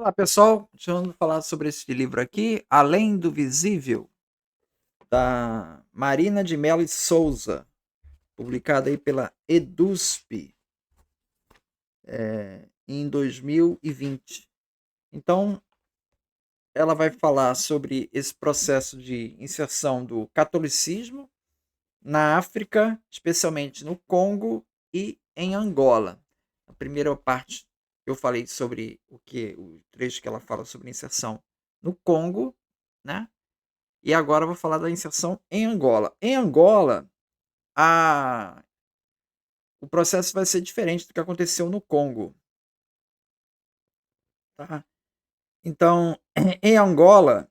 Olá, pessoal. Deixa eu falar sobre esse livro aqui, Além do Visível, da Marina de Mello e Souza, publicado aí pela EDUSP, em 2020. Então, ela vai falar sobre esse processo de inserção do catolicismo na África, especialmente no Congo e em Angola. A primeira parte eu falei sobre o trecho que ela fala sobre inserção no Congo, né? E agora eu vou falar da inserção em Angola. Em Angola, a... o processo vai ser diferente do que aconteceu no Congo. Tá? Então, em Angola,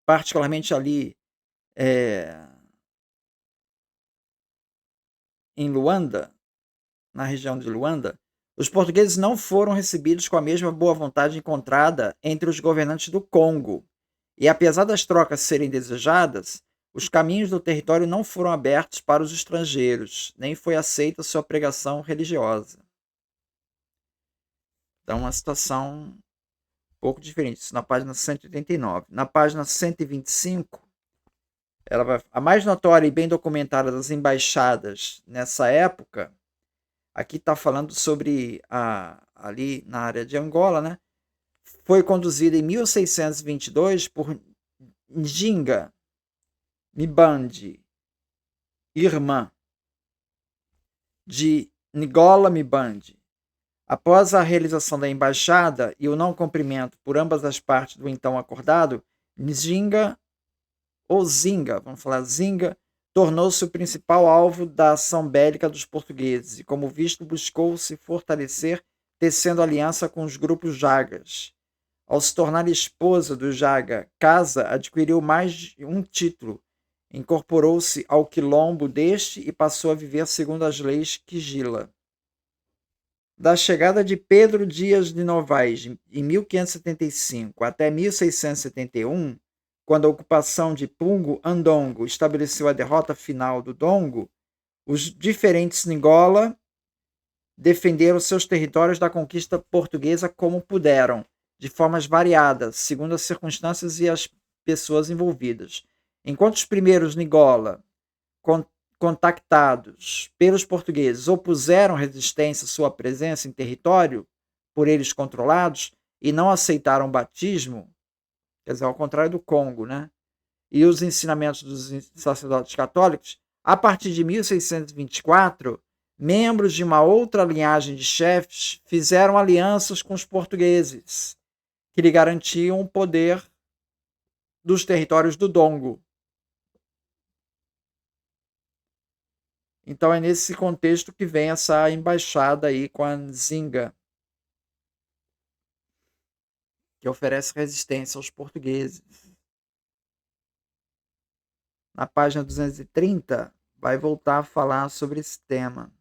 particularmente ali é, em Luanda, na região de Luanda, os portugueses não foram recebidos com a mesma boa vontade encontrada entre os governantes do Congo. E apesar das trocas serem desejadas, os caminhos do território não foram abertos para os estrangeiros, nem foi aceita sua pregação religiosa. Então, uma situação um pouco diferente. Isso na página 189. Na página 125, a mais notória e bem documentada das embaixadas nessa época, aqui está falando sobre ali na área de Angola, né? Foi conduzida em 1622 por Njinga Mibandi, irmã de Ngola Mibandi. Após a realização da embaixada e o não cumprimento por ambas as partes do então acordado, Nzinga, ou Zinga, vamos falar Zinga, tornou-se o principal alvo da ação bélica dos portugueses e, como visto, buscou se fortalecer tecendo aliança com os grupos Jagas. Ao se tornar esposa do Jaga, Casa adquiriu mais de um título, incorporou-se ao quilombo deste e passou a viver segundo as leis Quigila. Da chegada de Pedro Dias de Novaes em 1575 até 1671, quando a ocupação de Pungo Andongo estabeleceu a derrota final do Dongo, os diferentes Nigola defenderam seus territórios da conquista portuguesa como puderam, de formas variadas, segundo as circunstâncias e as pessoas envolvidas. Enquanto os primeiros Nigola contactados pelos portugueses opuseram resistência à sua presença em território por eles controlados e não aceitaram o batismo, quer dizer, ao contrário do Congo, né? E os ensinamentos dos sacerdotes católicos, a partir de 1624, membros de uma outra linhagem de chefes fizeram alianças com os portugueses, que lhe garantiam o poder dos territórios do Dongo. Então é nesse contexto que vem essa embaixada aí com a Nzinga, que oferece resistência aos portugueses. Na página 230, vai voltar a falar sobre esse tema.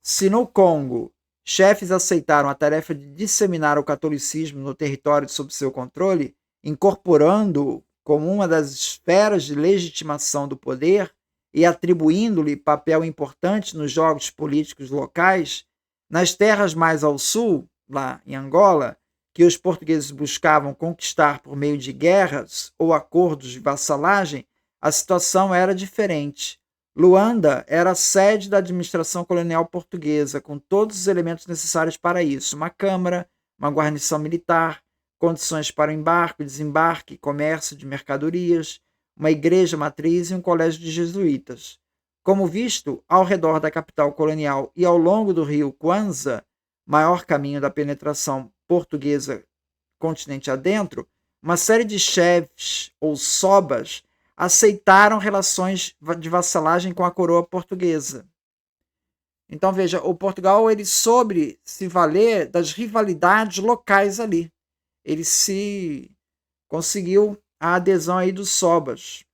Se no Congo, chefes aceitaram a tarefa de disseminar o catolicismo no território sob seu controle, incorporando-o como uma das esferas de legitimação do poder e atribuindo-lhe papel importante nos jogos políticos locais, nas terras mais ao sul, lá em Angola, que os portugueses buscavam conquistar por meio de guerras ou acordos de vassalagem, a situação era diferente. Luanda era a sede da administração colonial portuguesa, com todos os elementos necessários para isso: uma câmara, uma guarnição militar, condições para o embarque, desembarque, comércio de mercadorias, uma igreja matriz e um colégio de jesuítas. Como visto, ao redor da capital colonial e ao longo do rio Kwanza, maior caminho da penetração portuguesa continente adentro, uma série de chefes ou sobas aceitaram relações de vassalagem com a coroa portuguesa. Então veja, o Portugal ele soube se valer das rivalidades locais ali. Ele se conseguiu a adesão aí dos sobas.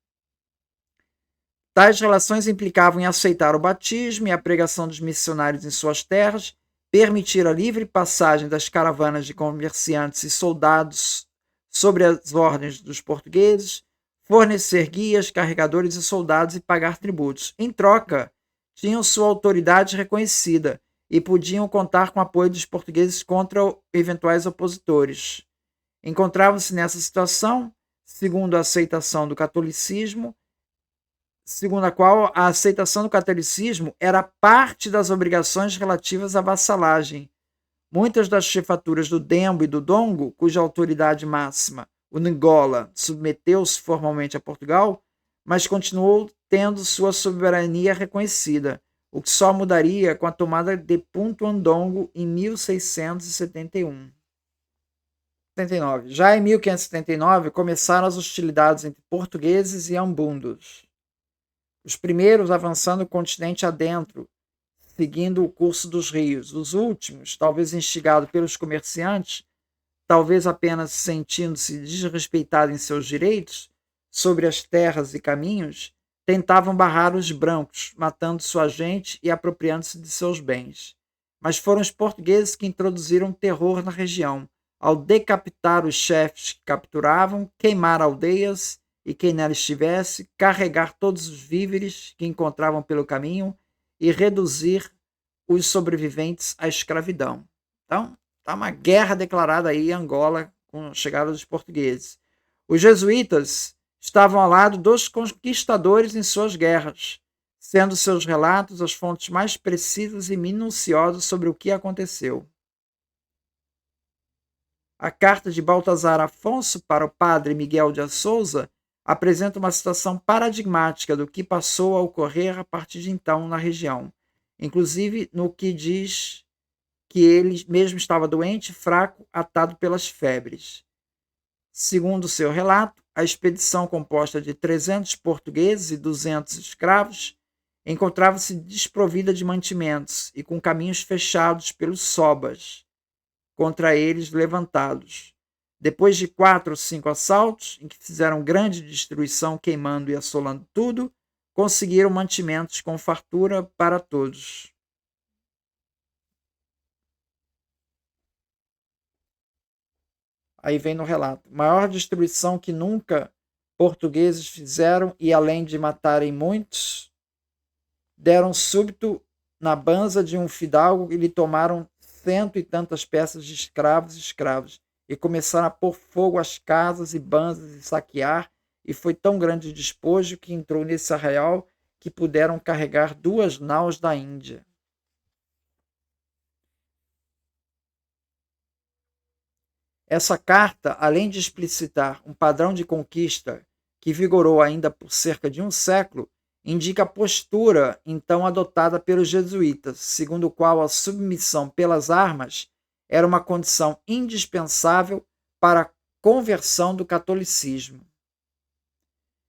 Tais relações implicavam em aceitar o batismo e a pregação dos missionários em suas terras, permitir a livre passagem das caravanas de comerciantes e soldados sobre as ordens dos portugueses, fornecer guias, carregadores e soldados e pagar tributos. Em troca, tinham sua autoridade reconhecida e podiam contar com o apoio dos portugueses contra eventuais opositores. Encontravam-se nessa situação, segundo a aceitação do catolicismo, segundo a qual a aceitação do catolicismo era parte das obrigações relativas à vassalagem. Muitas das chefaturas do Dembo e do Dongo, cuja autoridade máxima, o Angola, submeteu-se formalmente a Portugal, mas continuou tendo sua soberania reconhecida, o que só mudaria com a tomada de Punta Ndongo em 1671. 79. Já em 1579 começaram as hostilidades entre portugueses e ambundos. Os primeiros avançando o continente adentro, seguindo o curso dos rios. Os últimos, talvez instigados pelos comerciantes, talvez apenas sentindo-se desrespeitados em seus direitos sobre as terras e caminhos, tentavam barrar os brancos, matando sua gente e apropriando-se de seus bens. Mas foram os portugueses que introduziram terror na região, ao decapitar os chefes que capturavam, queimar aldeias e quem nela estivesse, carregar todos os víveres que encontravam pelo caminho e reduzir os sobreviventes à escravidão. Então, está uma guerra declarada aí em Angola com a chegada dos portugueses. Os jesuítas estavam ao lado dos conquistadores em suas guerras, sendo seus relatos as fontes mais precisas e minuciosas sobre o que aconteceu. A carta de Baltazar Afonso para o padre Miguel de Souza apresenta uma situação paradigmática do que passou a ocorrer a partir de então na região, inclusive no que diz que ele mesmo estava doente, fraco, atado pelas febres. Segundo seu relato, a expedição composta de 300 portugueses e 200 escravos encontrava-se desprovida de mantimentos e com caminhos fechados pelos sobas, contra eles levantados. Depois de 4 ou 5 assaltos, em que fizeram grande destruição, queimando e assolando tudo, conseguiram mantimentos com fartura para todos. Aí vem no relato. Maior destruição que nunca portugueses fizeram, e além de matarem muitos, deram súbito na banza de um fidalgo e lhe tomaram 100 e tantas peças de escravos, e começaram a pôr fogo às casas e banzas e saquear, e foi tão grande o despojo que entrou nesse arraial que puderam carregar 2 naus da Índia. Essa carta, além de explicitar um padrão de conquista que vigorou ainda por cerca de um século, indica a postura então adotada pelos jesuítas, segundo o qual a submissão pelas armas era uma condição indispensável para a conversão do catolicismo.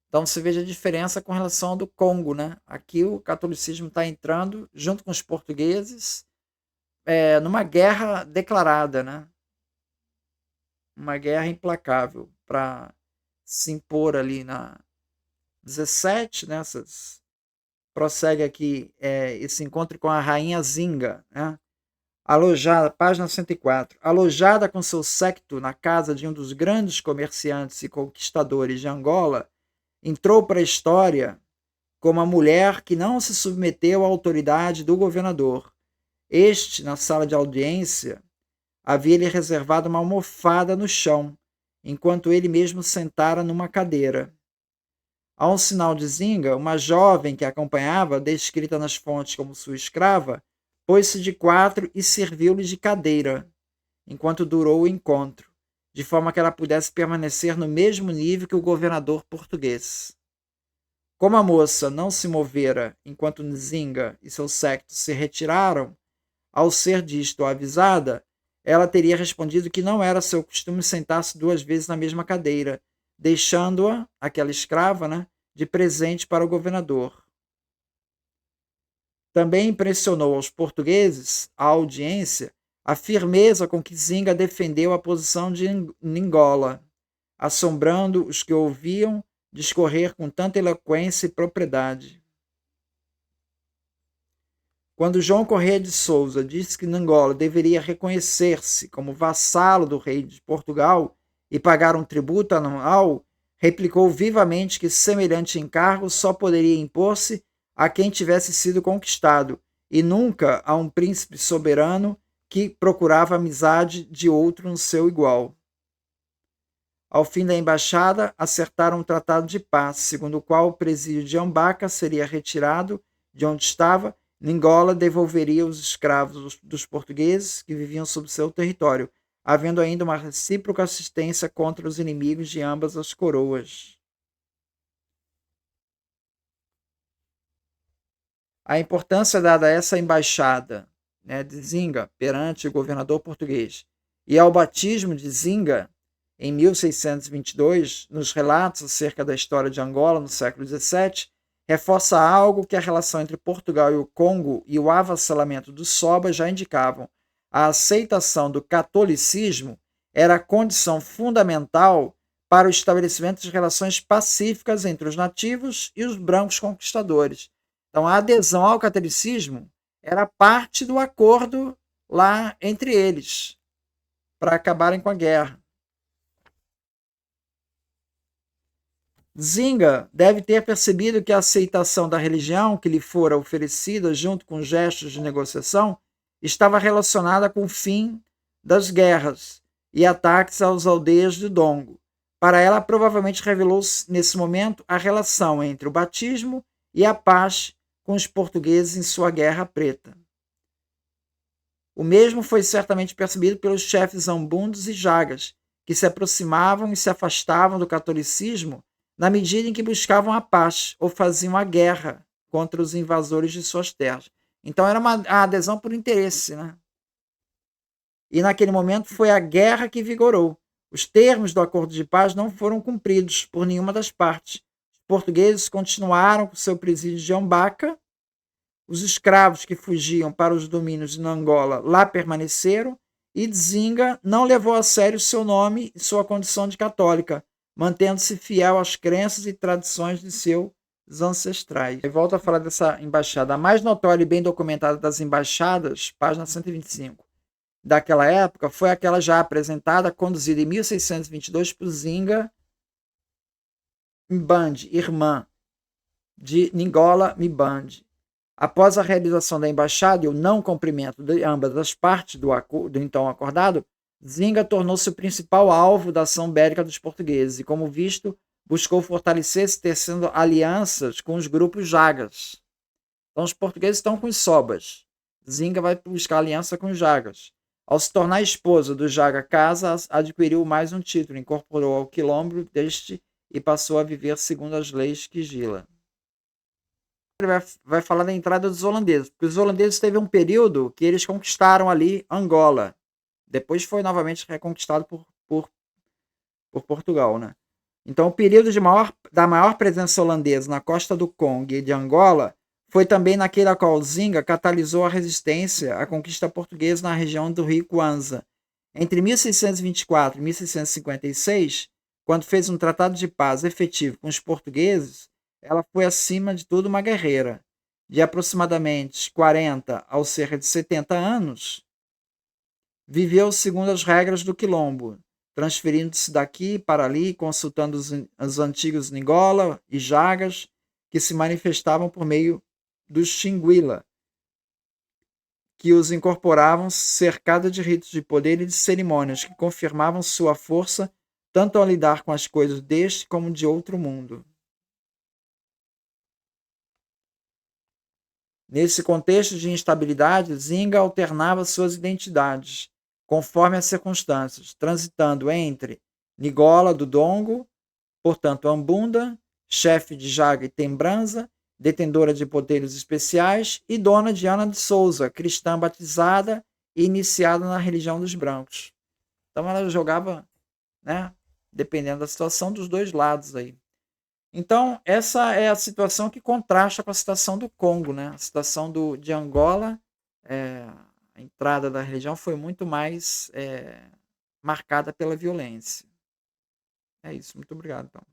Então você veja a diferença com relação ao do Congo, né? Aqui o catolicismo está entrando junto com os portugueses numa guerra declarada, né? Uma guerra implacável para se impor ali na 17, né? Prossegue aqui esse encontro com a rainha Zinga, né? Alojada, página 104, alojada com seu séquito na casa de um dos grandes comerciantes e conquistadores de Angola, entrou para a história como a mulher que não se submeteu à autoridade do governador. Este, na sala de audiência, havia-lhe reservado uma almofada no chão, enquanto ele mesmo sentara numa cadeira. A um sinal de Zinga, uma jovem que a acompanhava, descrita nas fontes como sua escrava, pôs-se de 4 e serviu-lhe de cadeira, enquanto durou o encontro, de forma que ela pudesse permanecer no mesmo nível que o governador português. Como a moça não se movera enquanto Nzinga e seu séquito se retiraram, ao ser disto avisada, ela teria respondido que não era seu costume sentar-se 2 vezes na mesma cadeira, deixando-a, aquela escrava, né, de presente para o governador. Também impressionou aos portugueses, à audiência, a firmeza com que Zinga defendeu a posição de Angola, assombrando os que ouviam discorrer com tanta eloquência e propriedade. Quando João Correia de Souza disse que Angola deveria reconhecer-se como vassalo do rei de Portugal e pagar um tributo anual, replicou vivamente que semelhante encargo só poderia impor-se a quem tivesse sido conquistado, e nunca a um príncipe soberano que procurava a amizade de outro no seu igual. Ao fim da embaixada, acertaram um tratado de paz, segundo o qual o presídio de Ambaca seria retirado de onde estava. Ningola devolveria os escravos dos portugueses que viviam sob seu território, havendo ainda uma recíproca assistência contra os inimigos de ambas as coroas. A importância dada a essa embaixada, né, de Zinga perante o governador português e ao batismo de Zinga em 1622, nos relatos acerca da história de Angola no século XVII, reforça algo que a relação entre Portugal e o Congo e o avassalamento do Soba já indicavam. A aceitação do catolicismo era a condição fundamental para o estabelecimento de relações pacíficas entre os nativos e os brancos conquistadores. Então, a adesão ao catolicismo era parte do acordo lá entre eles, para acabarem com a guerra. Zinga deve ter percebido que a aceitação da religião que lhe fora oferecida, junto com gestos de negociação, estava relacionada com o fim das guerras e ataques às aldeias do Dongo. Para ela, provavelmente revelou-se nesse momento a relação entre o batismo e a paz com os portugueses em sua Guerra Preta. O mesmo foi certamente percebido pelos chefes ambundos e jagas, que se aproximavam e se afastavam do catolicismo na medida em que buscavam a paz ou faziam a guerra contra os invasores de suas terras. Então era uma adesão por interesse, né? E naquele momento foi a guerra que vigorou. Os termos do acordo de paz não foram cumpridos por nenhuma das partes. Os portugueses continuaram com seu presídio de Ambaca. Os escravos que fugiam para os domínios de Angola lá permaneceram, e Nzinga não levou a sério seu nome e sua condição de católica, mantendo-se fiel às crenças e tradições de seus ancestrais. E volto a falar dessa embaixada. A mais notória e bem documentada das embaixadas, página 125, daquela época, foi aquela já apresentada, conduzida em 1622 por Zinga Mbandi, irmã de Ningola Mbandi. Após a realização da embaixada e o não cumprimento de ambas as partes do então acordado, Zinga tornou-se o principal alvo da ação bélica dos portugueses e, como visto, buscou fortalecer-se tecendo alianças com os grupos jagas. Então os portugueses estão com os sobas. Zinga vai buscar aliança com os jagas. Ao se tornar esposa do jaga Casa, adquiriu mais um título, incorporou ao quilombo deste e passou a viver segundo as leis Quigila. Ele vai falar da entrada dos holandeses, porque os holandeses teve um período que eles conquistaram ali Angola. Depois foi novamente reconquistado por Portugal, né? Então, o período da maior presença holandesa na costa do Congo e de Angola foi também naquele a qual Zinga catalisou a resistência à conquista portuguesa na região do rio Kwanza. Entre 1624 e 1656, quando fez um tratado de paz efetivo com os portugueses, ela foi, acima de tudo, uma guerreira. De aproximadamente 40 aos cerca de 70 anos, viveu segundo as regras do quilombo, transferindo-se daqui para ali, consultando os antigos Ningola e Jagas, que se manifestavam por meio dos Xinguila, que os incorporavam cercada de ritos de poder e de cerimônias que confirmavam sua força tanto ao lidar com as coisas deste como de outro mundo. Nesse contexto de instabilidade, Zinga alternava suas identidades, conforme as circunstâncias, transitando entre Nigola do Dongo, portanto Ambunda, chefe de Jaga e Tembranza, detentora de poderes especiais, e dona Diana de Souza, cristã batizada e iniciada na religião dos brancos. Então ela jogava, né, dependendo da situação, dos dois lados aí. Então, essa é a situação que contrasta com a situação do Congo, né? A situação de Angola, a entrada da religião foi muito mais marcada pela violência. É isso, muito obrigado, então.